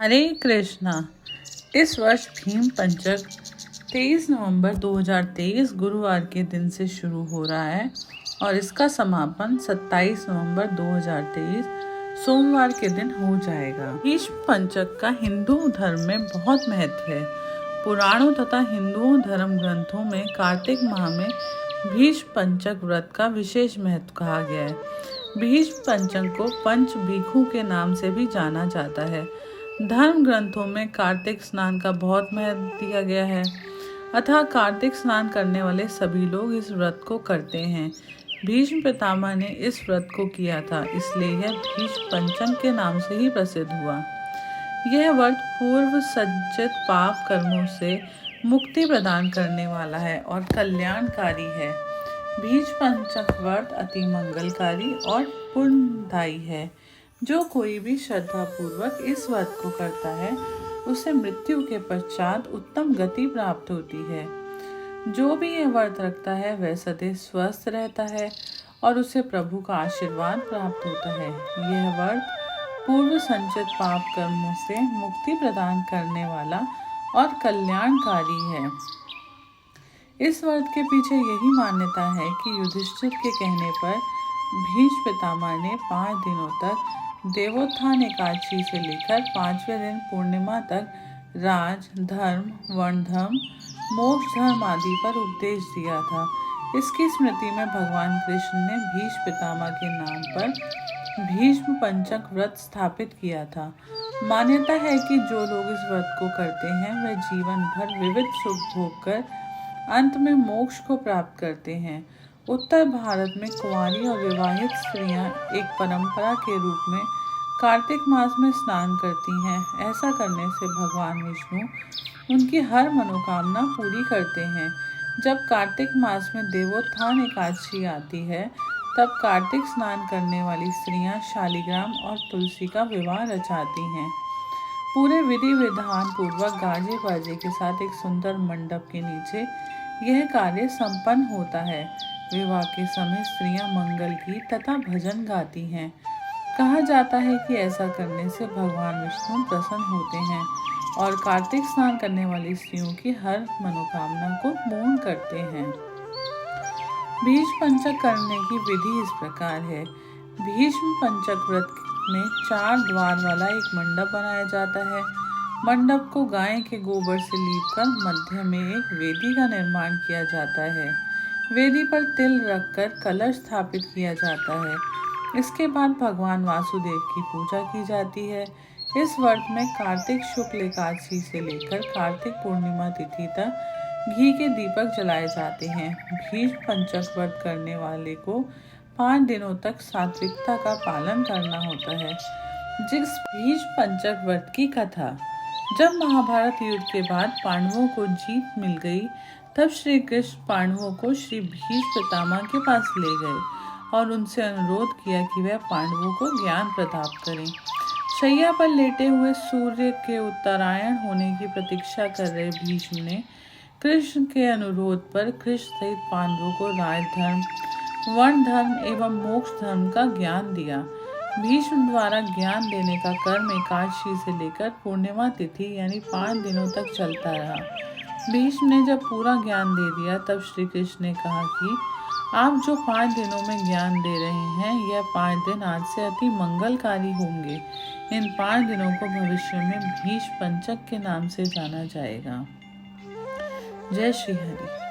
हरे कृष्णा। इस वर्ष भीम पंचक 23 नवंबर 2023 गुरुवार के दिन से शुरू हो रहा है और इसका समापन 27 नवंबर 2023 सोमवार के दिन हो जाएगा। भीष्म पंचक का हिंदू धर्म में बहुत महत्व है। पुराणों तथा हिंदुओं धर्म ग्रंथों में कार्तिक माह में भीष्म पंचक व्रत का विशेष महत्व कहा गया है। भीष्म पंचक को पंच भीखू के नाम से भी जाना जाता है। धर्म ग्रंथों में कार्तिक स्नान का बहुत महत्व दिया गया है। अतः कार्तिक स्नान करने वाले सभी लोग इस व्रत को करते हैं। भीष्म पितामह ने इस व्रत को किया था, इसलिए यह भीष्म पंचक के नाम से ही प्रसिद्ध हुआ। यह व्रत पूर्व संचित पाप कर्मों से मुक्ति प्रदान करने वाला है और कल्याणकारी है। भीष्म पंचक व्रत अति मंगलकारी और पुण्यदायी है। जो कोई भी श्रद्धा पूर्वक इस व्रत को करता है उसे मृत्यु के पश्चात उत्तम गति प्राप्त होती है। जो भी यह व्रत रखता है वह सदैव स्वस्थ रहता है और उसे प्रभु का आशीर्वाद प्राप्त होता है। यह व्रत पूर्व संचित पाप कर्मों से मुक्ति प्रदान करने वाला और कल्याणकारी है। इस व्रत के पीछे यही मान्यता है कि युधिष्ठिर के कहने पर भीष्म पितामह ने 5 दिनों तक देवोत्थान एकादशी से लेकर 5वें दिन पूर्णिमा तक राज, धर्म, वर्ण धर्म, मोक्ष धर्म आदि पर उपदेश दिया था। इसकी स्मृति में भगवान कृष्ण ने भीष्म पितामह के नाम पर भीष्म पंचक व्रत स्थापित किया था। मान्यता है कि जो लोग इस व्रत को करते हैं वे जीवन भर विविध सुख भोग कर अंत में मोक्ष को प्राप्त करते हैं। उत्तर भारत में कुंवारी और विवाहित स्त्रियां एक परंपरा के रूप में कार्तिक मास में स्नान करती हैं। ऐसा करने से भगवान विष्णु उनकी हर मनोकामना पूरी करते हैं। जब कार्तिक मास में देवोत्थान एकादशी आती है तब कार्तिक स्नान करने वाली स्त्रियां शालिग्राम और तुलसी का विवाह रचाती हैं। पूरे विधि विधान पूर्वक गाजे बाजे के साथ एक सुंदर मंडप के नीचे यह कार्य संपन्न होता है। विवाह के समय स्त्रियां मंगल गीत तथा भजन गाती हैं। कहा जाता है कि ऐसा करने से भगवान विष्णु प्रसन्न होते हैं और कार्तिक स्नान करने वाली स्त्रियों की हर मनोकामना को पूर्ण करते हैं। भीष्म पंचक करने की विधि इस प्रकार है। भीष्म पंचक व्रत में 4 द्वार वाला एक मंडप बनाया जाता है। मंडप को गाय के गोबर से लीपकर मध्य में एक वेदी का निर्माण किया जाता है। वेदी पर तिल रखकर कलश स्थापित किया जाता है। इसके बाद भगवान वासुदेव की पूजा की जाती है। इस व्रत में कार्तिक शुक्ल एकादशी से लेकर कार्तिक पूर्णिमा तिथि तक घी के दीपक जलाए जाते हैं। भीष्म पंचक व्रत करने वाले को 5 दिनों तक सात्विकता का पालन करना होता है। जिस भीष्म पंचक व्रत की कथा। जब महाभारत युद्ध के बाद पांडवों को जीत मिल गई तब श्री कृष्ण पांडवों को श्री भीष्म पितामह के पास ले गए और उनसे अनुरोध किया कि वह पांडवों को ज्ञान प्रदान करें। शैया पर लेटे हुए सूर्य के उत्तरायण होने की प्रतीक्षा कर रहे भीष्म ने कृष्ण के अनुरोध पर कृष्ण सहित पांडवों को राजधर्म, वर्ण धर्म एवं मोक्ष धर्म का ज्ञान दिया। भीष्म द्वारा ज्ञान देने का कर्म एकादशी से लेकर पूर्णिमा तिथि यानी 5 दिनों तक चलता रहा। भीष्म ने जब पूरा ज्ञान दे दिया तब श्री कृष्ण ने कहा कि आप जो 5 दिनों में ज्ञान दे रहे हैं यह 5 दिन आज से अति मंगलकारी होंगे। इन 5 दिनों को भविष्य में भीष्म पंचक के नाम से जाना जाएगा। जय श्री हरि।